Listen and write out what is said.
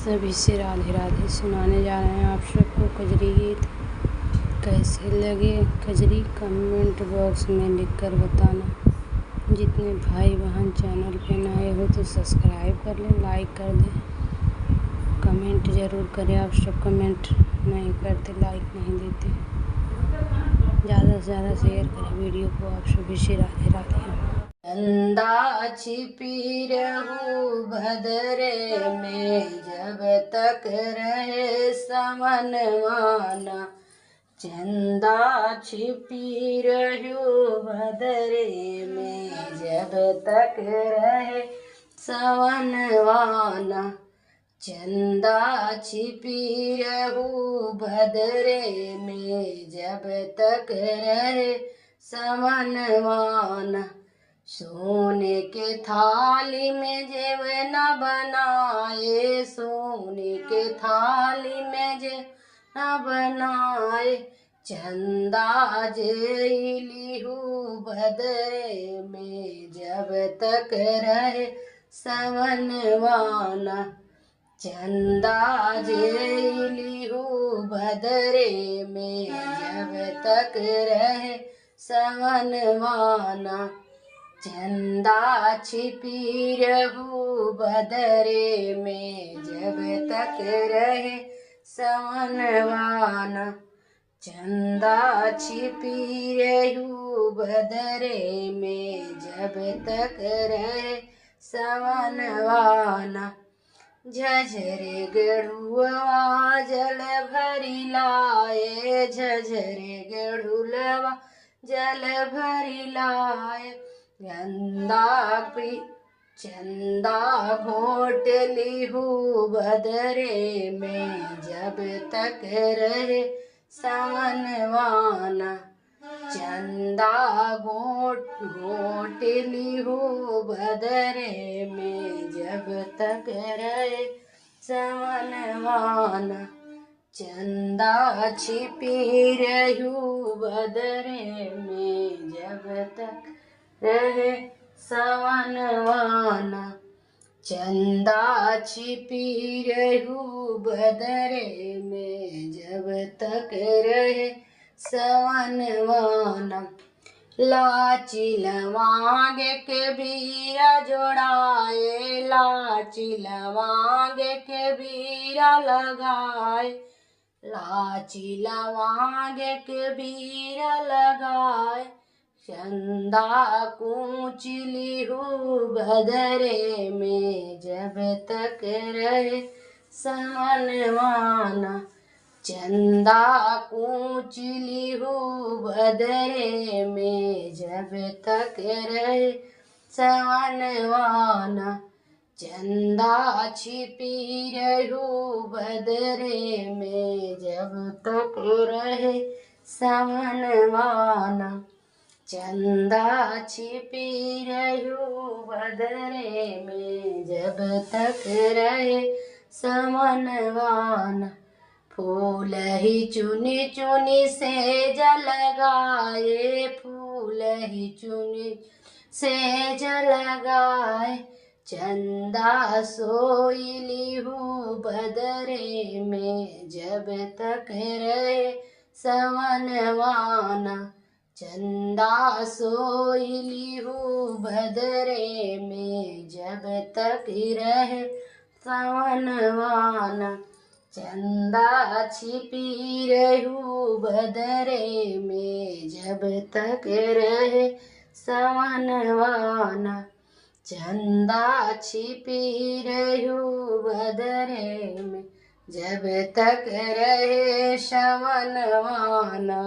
सभी से राधे राधे सुनाने जा रहे हैं आप सबको कजरी गीत। कैसे लगे कजरी कमेंट बॉक्स में लिखकर बताना। जितने भाई बहन चैनल पे नए हो तो सब्सक्राइब कर लें, लाइक कर दें, कमेंट ज़रूर करें। आप सब कमेंट नहीं करते, लाइक नहीं देते। ज़्यादा से ज़्यादा शेयर करें वीडियो को। आप सभी से राधे राधे। चंदा छिपी रहूं भदरे में जब तक रहे समन माना। चंदा छिपी रहूं भदरे में जब तक रहे समन माना। चंदा छिपी रहूं भदरे में जब तक रहे समन माना। सोने के थाली में जेव न बनाए, सोने के थाली में जेव न बनाए। चंदा जेलिहू भदरे में जब तक रहे समनवाना। चंदा जेलिहू भदरे में जब तक रहे समनवाना। चंदा छिपी रहूं भदरे में जब तक रहे समनवाना। चंदा छिपी रहूं भदरे में जब तक रहे समनवाना। झझरे गढ़ुआ जल भरी लाए, झझरे गढ़ुलवा जल भरी लाए। चंदा घोट लिहू भदरे में जब तक रहे समनवाना। चंदा घोट लिहू भदरे में जब तक रहे समनवाना। चंदा छिपी रहूं भदरे में जब तक रहे समनवाना। चंदा छिपी रहूं भदरे में जब तक रहे समनवाना। लाची लवांग के बीरा जोड़ाए, लाची लवांग के बीरा लगाए। लाची लवांग के बीरा लगाए। चंदा कूच लिहू भदरे में जब तक रहे समनवाना। चंदा कूच लिहू भदरे में जब तक रहे समनवाना। चंदा छिपी रहूं भदरे में जब तक रहे समनवाना। चंदा छिपी रहूं भदरे में जब तक रहे समनवाना। फूल ही चुनी चुनी से जलगाए, फूल ही चुनी से जलगाए। चंदा सोई लिहू भदरे में जब तक रहे समनवाना। चंदा सोई लिहू भदरे में जब तक रहे समनवाना। चंदा छिपी रहूं भदरे में जब तक रहे समनवाना। चंदा छिपी रहूं भदरे में जब तक रहे समनवाना।